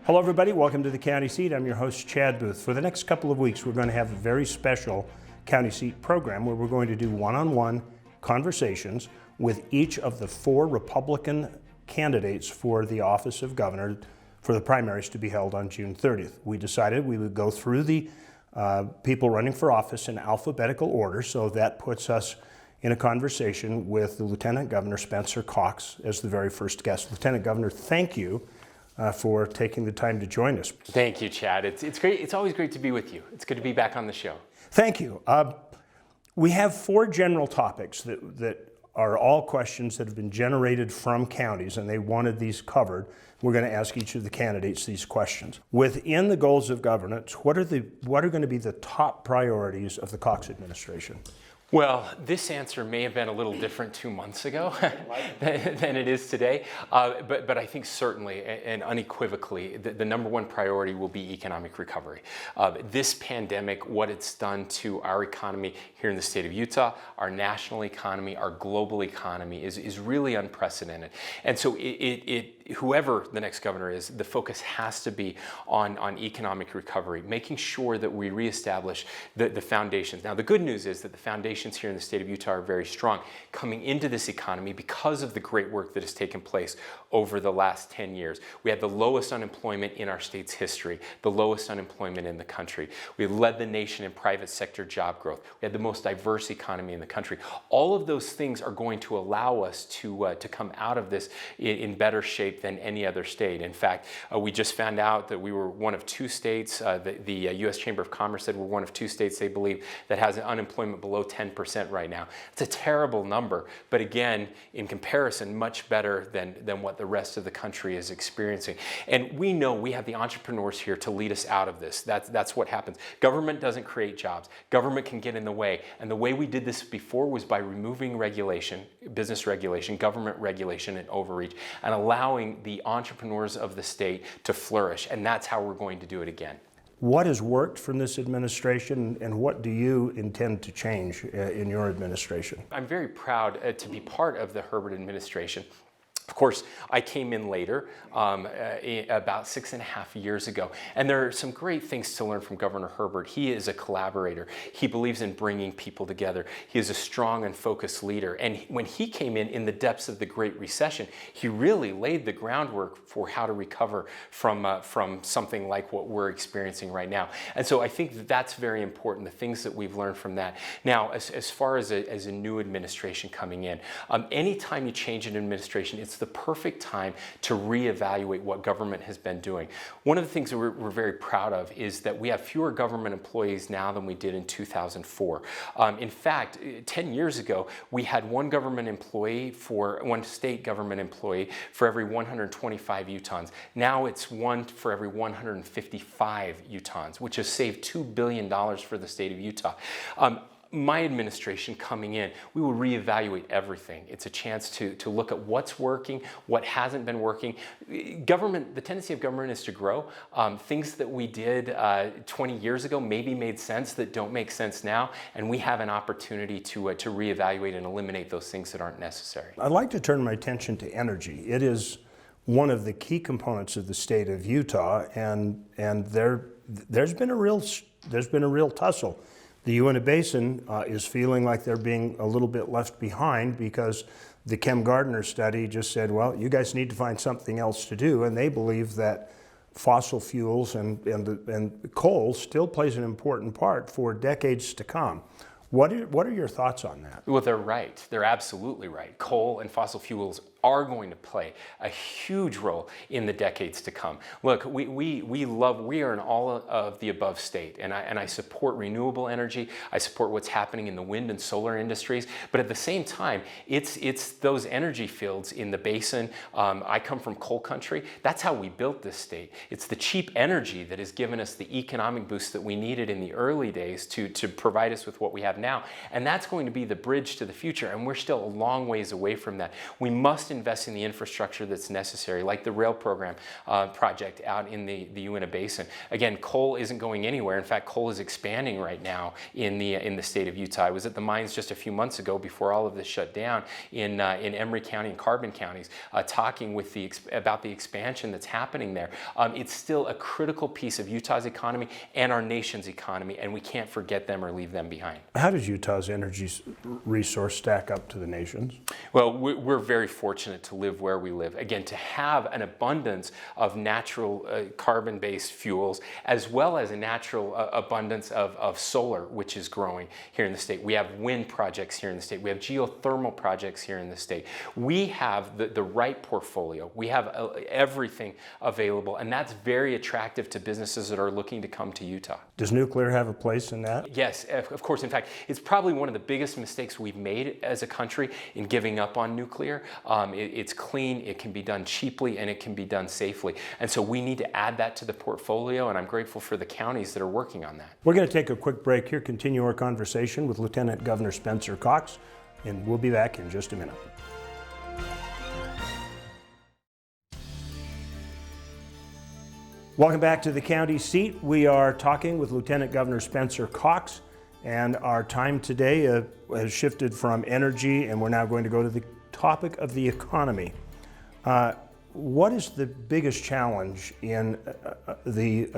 Hello everybody, welcome to the County Seat. I'm your host Chad Booth. For the next couple of weeks we're going to have a very special County Seat program where we're going to do one-on-one conversations with each of the 4 Republican candidates for the office of governor for the primaries to be held on June 30th. We decided we would go through the people running for office in alphabetical order, so that puts us in a conversation with the Lieutenant Governor Spencer Cox as the very first guest. Lieutenant Governor, thank you for taking the time to join us. Thank you, Chad. It's great. It's always great to be with you. It's good to be back on the show. Thank you. We have 4 general topics that are all questions that have been generated from counties, and they wanted these covered. We're going to ask each of the candidates these questions. Within the goals of governance, what are going to be the top priorities of the Cox administration? Well, this answer may have been a little different 2 months ago than it is today, but I think certainly and unequivocally the number one priority will be economic recovery. This pandemic, what it's done to our economy here in the state of Utah, our national economy, our global economy is really unprecedented. And so whoever the next governor is, the focus has to be on economic recovery, making sure that we reestablish the foundations. Now, the good news is that the foundations here in the state of Utah are very strong coming into this economy because of the great work that has taken place over the last 10 years. We had the lowest unemployment in our state's history, the lowest unemployment in the country. We led the nation in private sector job growth. We had the most diverse economy in the country. All of those things are going to allow us to come out of this in better shape than any other state. In fact, we just found out that we were one of 2 states, the U.S. Chamber of Commerce said we're one of 2 states, they believe, that has an unemployment below 10% right now. It's a terrible number, but again, in comparison, much better than what the rest of the country is experiencing. And we know we have the entrepreneurs here to lead us out of this. That's what happens. Government doesn't create jobs. Government can get in the way. And the way we did this before was by removing regulation, business regulation, government regulation, and overreach, and allowing the entrepreneurs of the state to flourish. And that's how we're going to do it again. What has worked from this administration, and what do you intend to change in your administration? I'm very proud to be part of the Herbert administration. Of course, I came in later, about 6.5 years ago, and there are some great things to learn from Governor Herbert. He is a collaborator. He believes in bringing people together. He is a strong and focused leader. And when he came in the depths of the Great Recession, he really laid the groundwork for how to recover from something like what we're experiencing right now. And so I think that's very important, the things that we've learned from that. Now, as far as a new administration coming in, anytime you change an administration, it's the perfect time to reevaluate what government has been doing. One of the things that we're very proud of is that we have fewer government employees now than we did in 2004. In fact, 10 years ago, we had one state government employee for every 125 Utahns. Now it's 1 for every 155 Utahns, which has saved $2 billion for the state of Utah. My administration coming in, we will reevaluate everything. It's a chance to look at what's working, what hasn't been working. Government, the tendency of government is to grow. Things that we did 20 years ago maybe made sense that don't make sense now, and we have an opportunity to reevaluate and eliminate those things that aren't necessary. I'd like to turn my attention to energy. It is one of the key components of the state of Utah, and there's been a real tussle. The Uinta Basin is feeling like they're being a little bit left behind because the Kem Gardner study just said, well, you guys need to find something else to do, and they believe that fossil fuels and coal still plays an important part for decades to come. What are your thoughts on that? Well, they're right. They're absolutely right. Coal and fossil fuels are going to play a huge role in the decades to come. Look, we are an all of the above state, and I support renewable energy. I support what's happening in the wind and solar industries, but at the same time, it's those energy fields in the basin. I come from coal country. That's how we built this state. It's the cheap energy that has given us the economic boost that we needed in the early days to provide us with what we have now, and that's going to be the bridge to the future, and we're still a long ways away from that. We must invest in the infrastructure that's necessary, like the rail program project out in the Uinta Basin. Again, coal isn't going anywhere. In fact, coal is expanding right now in the state of Utah. I was at the mines just a few months ago before all of this shut down in Emery County and Carbon counties, talking with about the expansion that's happening there. It's still a critical piece of Utah's economy and our nation's economy, and we can't forget them or leave them behind. How does Utah's energy resource stack up to the nation's? Well, we're very fortunate to live where we live. Again, to have an abundance of natural carbon-based fuels, as well as a natural abundance of solar, which is growing here in the state. We have wind projects here in the state. We have geothermal projects here in the state. We have the right portfolio. We have everything available, and that's very attractive to businesses that are looking to come to Utah. Does nuclear have a place in that? Yes, of course. In fact, it's probably one of the biggest mistakes we've made as a country in giving up on nuclear. It's clean, it can be done cheaply, and it can be done safely. And so we need to add that to the portfolio, and I'm grateful for the counties that are working on that. We're going to take a quick break here, continue our conversation with Lieutenant Governor Spencer Cox, and we'll be back in just a minute. Welcome back to the county seat. We are talking with Lieutenant Governor Spencer Cox, and our time today has shifted from energy, and we're now going to go to the topic of the economy. What is the biggest challenge in the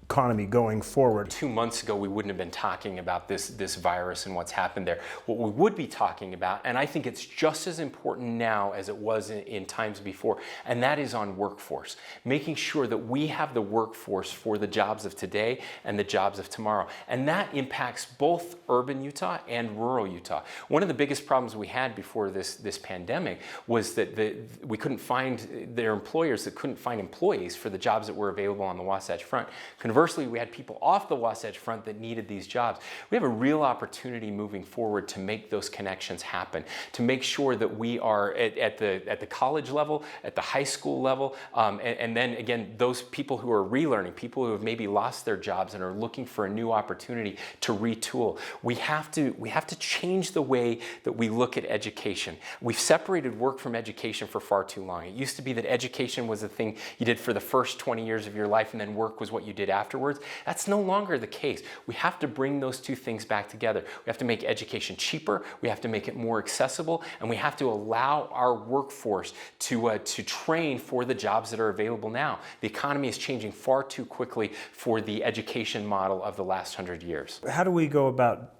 economy going forward? 2 months ago, we wouldn't have been talking about this virus and what's happened there. What we would be talking about, and I think it's just as important now as it was in times before, and that is on workforce. Making sure that we have the workforce for the jobs of today and the jobs of tomorrow. And that impacts both urban Utah and rural Utah. One of the biggest problems we had before this pandemic was that we couldn't find their employers that couldn't find employees for the jobs that were available on the Wasatch Front. Conversely, we had people off the Wasatch Front that needed these jobs. We have a real opportunity moving forward to make those connections happen, to make sure that we are at the college level, at the high school level, and then again, those people who are relearning, people who have maybe lost their jobs and are looking for a new opportunity to retool. We have to change the way that we look at education. We've separated work from education for far too long. It used to be that education was the thing you did for the first 20 years of your life, and then work was what you did afterwards. That's no longer the case. We have to bring those two things back together. We have to make education cheaper, we have to make it more accessible, and we have to allow our workforce to train for the jobs that are available now. The economy is changing far too quickly for the education model of the last 100 years. How do we go about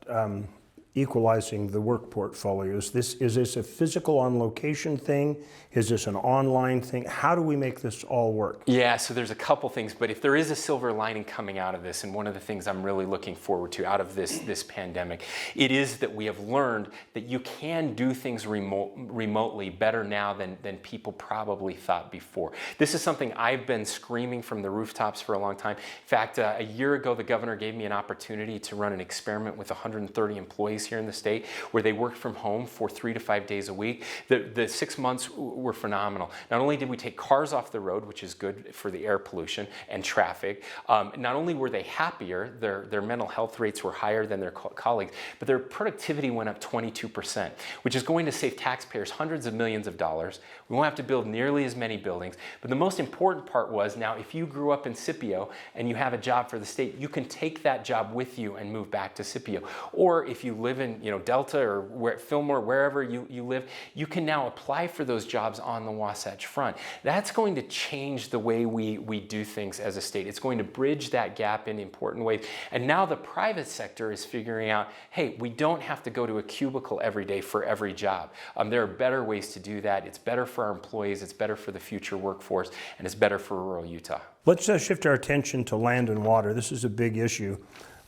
equalizing the work portfolios? Is this a physical on location thing? Is this an online thing? How do we make this all work? Yeah, so there's a couple things, but if there is a silver lining coming out of this, and one of the things I'm really looking forward to out of this pandemic, it is that we have learned that you can do things remotely better now than people probably thought before. This is something I've been screaming from the rooftops for a long time. In fact, a year ago, the governor gave me an opportunity to run an experiment with 130 employees here in the state where they worked from home for 3 to 5 days a week. The 6 months were phenomenal. Not only did we take cars off the road, which is good for the air pollution and traffic, not only were they happier, their mental health rates were higher than their colleagues, but their productivity went up 22%, which is going to save taxpayers hundreds of millions of dollars. We won't have to build nearly as many buildings. But the most important part was, now if you grew up in Scipio and you have a job for the state, you can take that job with you and move back to Scipio. Or if you live in Delta or Fillmore, wherever you live, you can now apply for those jobs on the Wasatch Front. That's going to change the way we do things as a state. It's going to bridge that gap in important ways. And now the private sector is figuring out, hey, we don't have to go to a cubicle every day for every job. There are better ways to do that. It's better for our employees, it's better for the future workforce, and it's better for rural Utah. Let's shift our attention to land and water. This is a big issue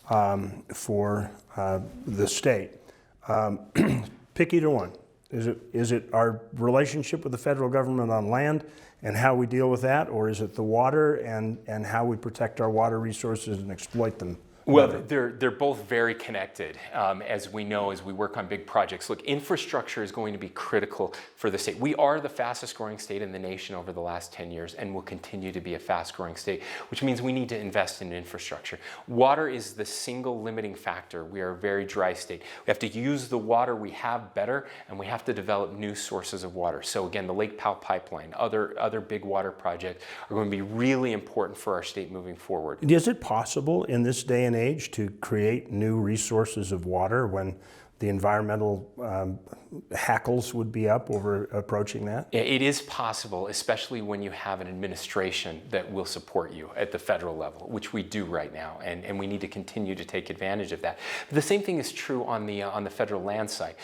for the state. Pick either one. Is it our relationship with the federal government on land and how we deal with that, or is it the water and how we protect our water resources and exploit them Well, they're both very connected, as we know, as we work on big projects. Look, infrastructure is going to be critical for the state. We are the fastest growing state in the nation over the last 10 years and will continue to be a fast growing state, which means we need to invest in infrastructure. Water is the single limiting factor. We are a very dry state. We have to use the water we have better, and we have to develop new sources of water. So again, the Lake Powell pipeline, other big water projects are going to be really important for our state moving forward. Is it possible in this day and age to create new resources of water when the environmental hackles would be up over approaching that? It is possible, especially when you have an administration that will support you at the federal level, which we do right now, and we need to continue to take advantage of that. But the same thing is true on the federal land side.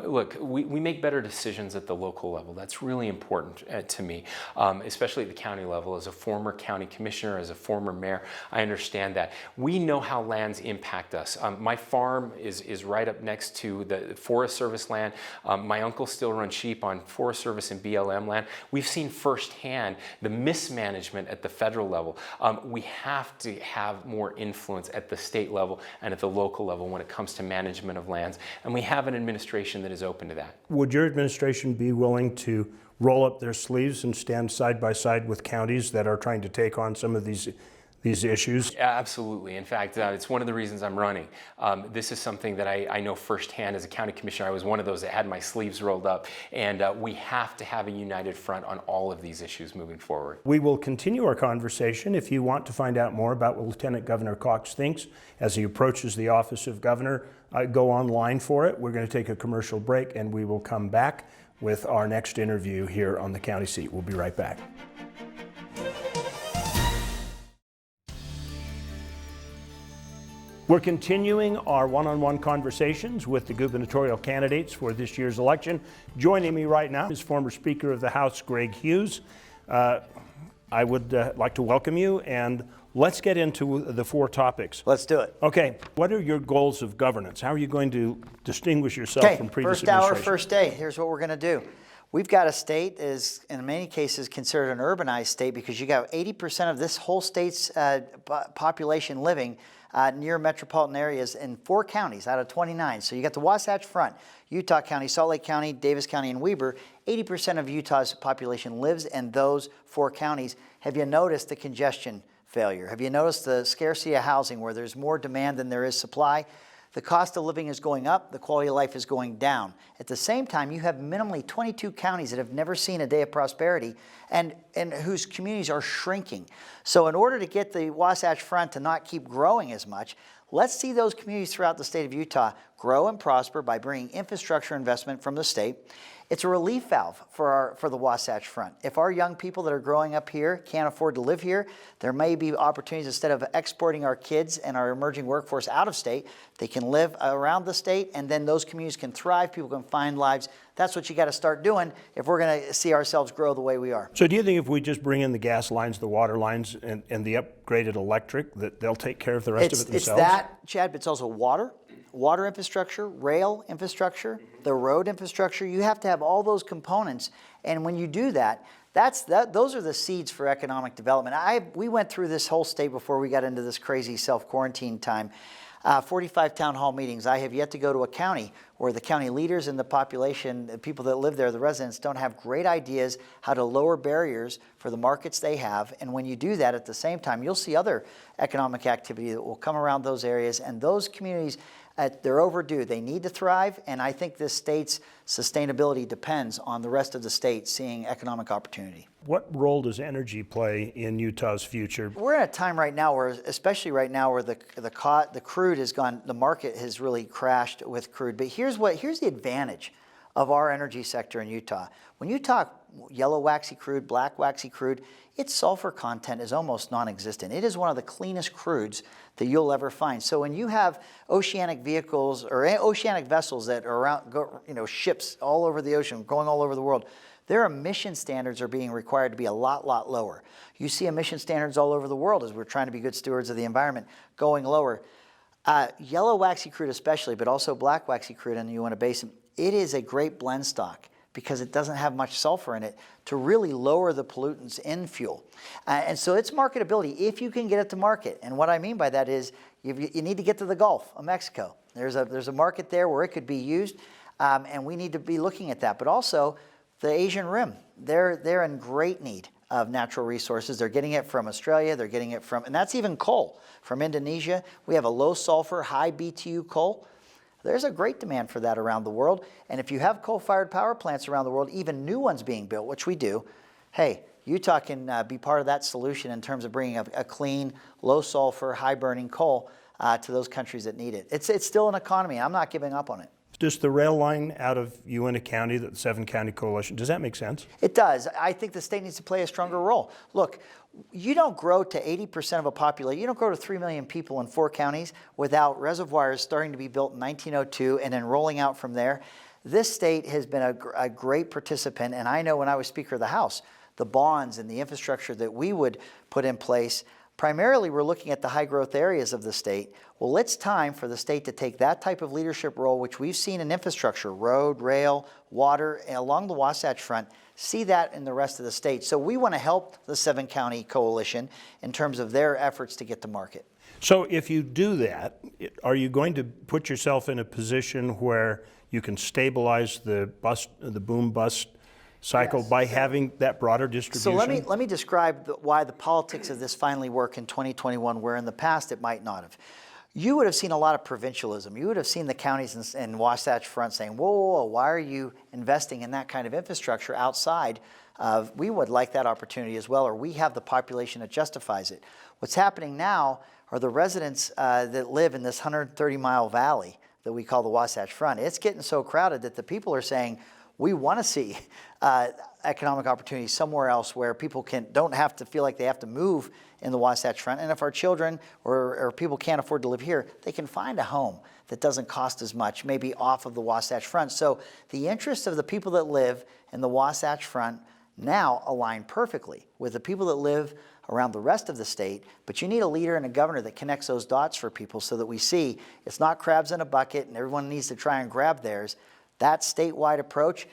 Look, we make better decisions at the local level. That's really important to me, especially at the county level. As a former county commissioner, as a former mayor, I understand that. We know how lands impact us. My farm is right up next to the Forest Service land. My uncle still runs sheep on Forest Service and BLM land. We've seen firsthand the mismanagement at the federal level. We have to have more influence at the state level and at the local level when it comes to management of lands, and we have an administration that is open to that. Would your administration be willing to roll up their sleeves and stand side by side with counties that are trying to take on some of these issues? Absolutely. In fact, it's one of the reasons I'm running. This is something that I know firsthand as a county commissioner. I was one of those that had my sleeves rolled up, and we have to have a united front on all of these issues moving forward. We will continue our conversation. If you want to find out more about what Lieutenant Governor Cox thinks as he approaches the office of governor, go online for it. We're going to take a commercial break, and we will come back with our next interview here on the county seat. We'll be right back. We're continuing our one-on-one conversations with the gubernatorial candidates for this year's election. Joining me right now is former Speaker of the House, Greg Hughes. I would like to welcome you, and let's get into the four topics. Let's do it. Okay, what are your goals of governance? How are you going to distinguish yourself from previous first hour, administrations? first day. Here's what we're going to do. We've got a state that is, in many cases, considered an urbanized state because you got 80% of this whole state's population living near metropolitan areas in 4 counties out of 29. So you got the Wasatch Front, Utah County, Salt Lake County, Davis County, and Weber. 80% of Utah's population lives in those 4 counties. Have you noticed the congestion failure? Have you noticed the scarcity of housing where there's more demand than there is supply? The cost of living is going up, the quality of life is going down. At the same time, you have minimally 22 counties that have never seen a day of prosperity and whose communities are shrinking. So in order to get the Wasatch Front to not keep growing as much, let's see those communities throughout the state of Utah grow and prosper by bringing infrastructure investment from the state. It's a relief valve for the Wasatch Front. If our young people that are growing up here can't afford to live here, there may be opportunities instead of exporting our kids and our emerging workforce out of state, they can live around the state, and then those communities can thrive, people can find lives. That's what you got to start doing if we're going to see ourselves grow the way we are. So do you think if we just bring in the gas lines, the water lines, and the upgraded electric, that they'll take care of the rest of it themselves? It's that, Chad, but it's also water infrastructure, rail infrastructure, the road infrastructure. You have to have all those components, and when you do that, those are the seeds for economic development. We went through this whole state before we got into this crazy self-quarantine time. 45 town hall meetings. I have yet to go to a county where the county leaders and the population, the people that live there, the residents, don't have great ideas how to lower barriers for the markets they have. And when you do that at the same time, you'll see other economic activity that will come around those areas, and those communities, they're overdue. They need to thrive, and I think this state's sustainability depends on the rest of the state seeing economic opportunity. What role does energy play in Utah's future? We're at a time right now where, especially right now, where the crude has gone, the market has really crashed with crude. But here's the advantage of our energy sector in Utah. When you talk yellow waxy crude, black waxy crude, its sulfur content is almost non-existent. It is one of the cleanest crudes that you'll ever find. So when you have oceanic vehicles or oceanic vessels that are around, ships all over the ocean, going all over the world, their emission standards are being required to be a lot lower. You see emission standards all over the world as we're trying to be good stewards of the environment going lower. Yellow waxy crude especially, but also black waxy crude in the Uinta Basin, it is a great blend stock because it doesn't have much sulfur in it to really lower the pollutants in fuel. And so it's marketability if you can get it to market. And what I mean by that is you need to get to the Gulf of Mexico. There's a market there where it could be used, and we need to be looking at that. But also the Asian Rim, they're in great need of natural resources. They're getting it from Australia, they're getting it from, and that's even coal, from Indonesia. We have a low sulfur, high BTU coal. There's a great demand for that around the world. And if you have coal-fired power plants around the world, even new ones being built, which we do, hey, Utah can be part of that solution in terms of bringing a clean, low sulfur, high burning coal to those countries that need it. It's still an economy. I'm not giving up on it. Does the rail line out of Uintah County, the 7-county coalition, does that make sense? It does. I think the state needs to play a stronger role. Look, you don't grow to 80% of a population. You don't grow to 3 million people in 4 counties without reservoirs starting to be built in 1902 and then rolling out from there. This state has been a great participant, and I know when I was Speaker of the House, the bonds and the infrastructure that we would put in place, primarily we're looking at the high growth areas of the state. Well, it's time for the state to take that type of leadership role, which we've seen in infrastructure, road, rail, water, along the Wasatch Front, see that in the rest of the state. So we want to help the 7-county coalition in terms of their efforts to get to market. So if you do that, are you going to put yourself in a position where you can stabilize the boom-bust cycle by having that broader distribution? So let me describe why the politics of this finally work in 2021, where in the past it might not have. You would have seen a lot of provincialism. You would have seen the counties in Wasatch Front saying, whoa, whoa, whoa, why are you investing in that kind of infrastructure outside of, we would like that opportunity as well, or we have the population that justifies it. What's happening now are the residents that live in this 130-mile valley that we call the Wasatch Front. It's getting so crowded that the people are saying, we want to see economic opportunities somewhere else where people don't have to feel like they have to move in the Wasatch Front. And if our children or people can't afford to live here, they can find a home that doesn't cost as much, maybe off of the Wasatch Front. So the interests of the people that live in the Wasatch Front now align perfectly with the people that live around the rest of the state, but you need a leader and a governor that connects those dots for people so that we see it's not crabs in a bucket and everyone needs to try and grab theirs. That statewide approach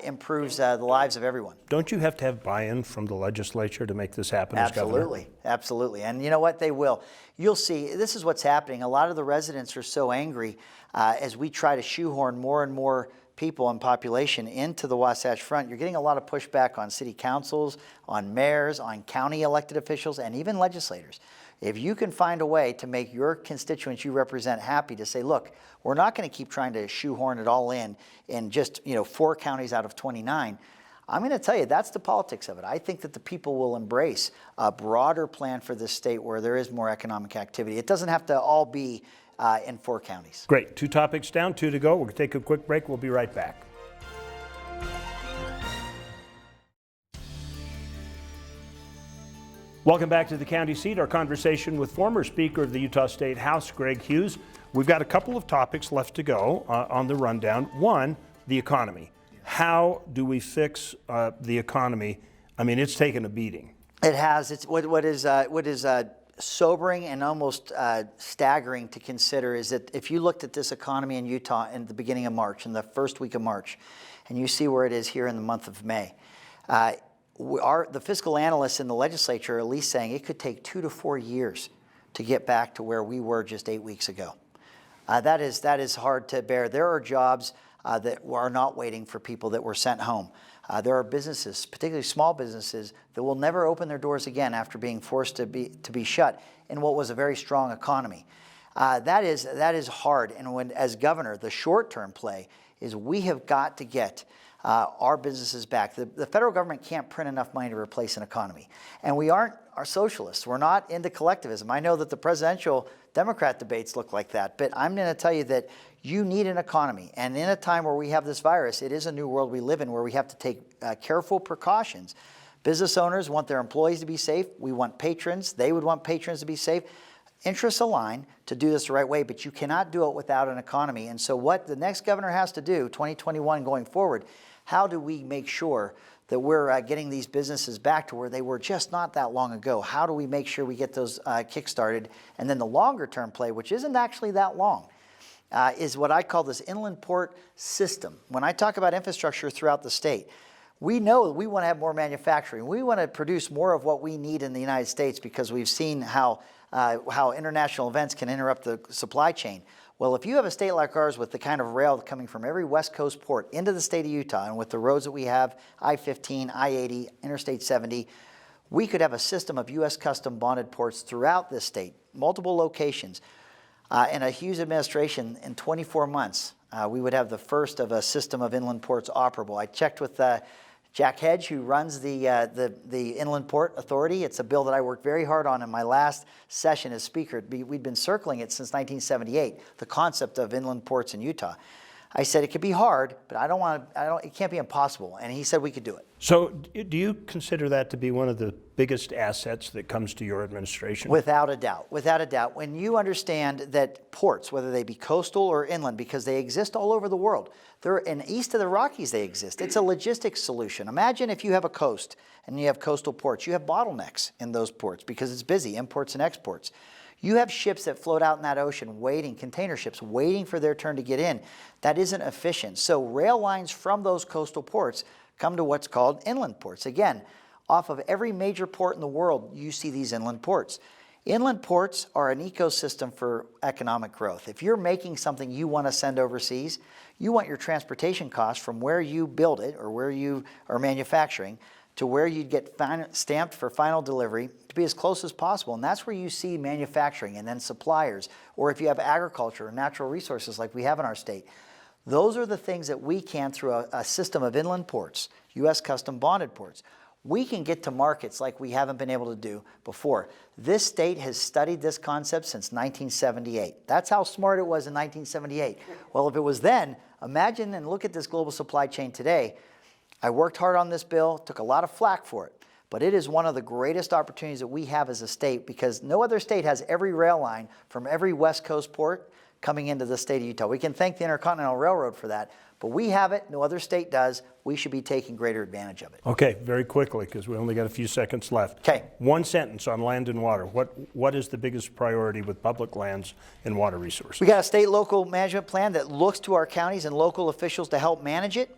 improves the lives of everyone. Don't you have to have buy-in from the legislature to make this happen as governor? Absolutely, absolutely. And you know what? They will. You'll see, this is what's happening. A lot of the residents are so angry as we try to shoehorn more and more people and population into the Wasatch Front. You're getting a lot of pushback on city councils, on mayors, on county elected officials, and even legislators. If you can find a way to make your constituents you represent happy to say, look, we're not going to keep trying to shoehorn it all in just 4 counties out of 29. I'm going to tell you, that's the politics of it. I think that the people will embrace a broader plan for this state where there is more economic activity. It doesn't have to all be in 4 counties. Great. 2 topics down, 2 to go. We'll take a quick break. We'll be right back. Welcome back to the county seat, our conversation with former Speaker of the Utah State House, Greg Hughes. We've got a couple of topics left to go on the rundown. One, the economy. How do we fix the economy? I mean, it's taken a beating. It has. It's what is sobering and almost staggering to consider is that if you looked at this economy in Utah in the beginning of March, in the first week of March, and you see where it is here in the month of May, the fiscal analysts in the legislature are at least saying it could take 2 to 4 years to get back to where we were just 8 weeks ago. That is hard to bear. There are jobs that are not waiting for people that were sent home. There are businesses, particularly small businesses, that will never open their doors again after being forced to be shut in what was a very strong economy. That is hard. And as governor, the short-term play is we have got to get our businesses back. The federal government can't print enough money to replace an economy. And we aren't socialists. We're not into collectivism. I know that the presidential Democrat debates look like that, but I'm going to tell you that you need an economy. And in a time where we have this virus, it is a new world we live in where we have to take careful precautions. Business owners want their employees to be safe. We want patrons. They would want patrons to be safe. Interests align to do this the right way, but you cannot do it without an economy. And so what the next governor has to do, 2021 going forward, how do we make sure that we're getting these businesses back to where they were just not that long ago? How do we make sure we get those kick-started? And then the longer-term play, which isn't actually that long, is what I call this inland port system. When I talk about infrastructure throughout the state, we know that we want to have more manufacturing. We want to produce more of what we need in the United States because we've seen how how international events can interrupt the supply chain. Well, if you have a state like ours with the kind of rail coming from every West Coast port into the state of Utah, and with the roads that we have, I-15, I-80, Interstate 70, we could have a system of U.S. custom bonded ports throughout this state, multiple locations. In a Hughes administration, in 24 months, we would have the first of a system of inland ports operable. I checked with Jack Hedge, who runs the Inland Port Authority. It's a bill that I worked very hard on in my last session as Speaker. We'd been circling it since 1978, the concept of inland ports in Utah. I said it could be hard, but it can't be impossible. And he said we could do it. So do you consider that to be one of the biggest assets that comes to your administration? Without a doubt, without a doubt. When you understand that ports, whether they be coastal or inland, because they exist all over the world, east of the Rockies they exist. It's a logistics solution. Imagine if you have a coast and you have coastal ports. You have bottlenecks in those ports because it's busy, imports and exports. You have ships that float out in that ocean waiting, container ships waiting for their turn to get in. That isn't efficient. So rail lines from those coastal ports come to what's called inland ports. Again, off of every major port in the world, you see these inland ports. Inland ports are an ecosystem for economic growth. If you're making something you want to send overseas, you want your transportation costs from where you build it or where you are manufacturing to where you'd get stamped for final delivery to be as close as possible. And that's where you see manufacturing and then suppliers, or if you have agriculture or natural resources like we have in our state. Those are the things that we can, through a system of inland ports, U.S. custom bonded ports, we can get to markets like we haven't been able to do before. This state has studied this concept since 1978. That's how smart it was in 1978. Well, if it was then, imagine and look at this global supply chain today. I worked hard on this bill, took a lot of flack for it, but it is one of the greatest opportunities that we have as a state because no other state has every rail line from every West Coast port coming into the state of Utah. We can thank the Intercontinental Railroad for that, but we have it, no other state does. We should be taking greater advantage of it. Okay, very quickly, because we only got a few seconds left. Okay. One sentence on land and water. What is the biggest priority with public lands and water resources? We got a state local management plan that looks to our counties and local officials to help manage it.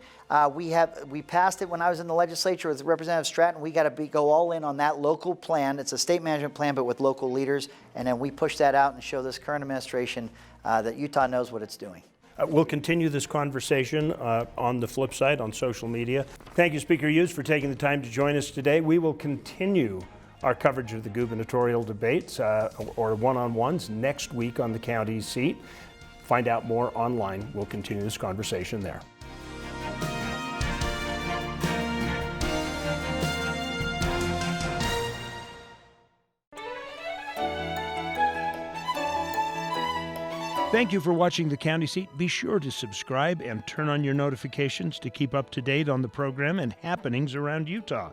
We passed it when I was in the legislature with Representative Stratton. We got to go all in on that local plan. It's a state management plan, but with local leaders, and then we push that out and show this current administration that Utah knows what it's doing. We'll continue this conversation on the flip side on social media. Thank you, Speaker Hughes, for taking the time to join us today. We will continue our coverage of the gubernatorial debates or one-on-ones next week on the county seat. Find out more online. We'll continue this conversation there. Thank you for watching the County Seat. Be sure to subscribe and turn on your notifications to keep up to date on the program and happenings around Utah.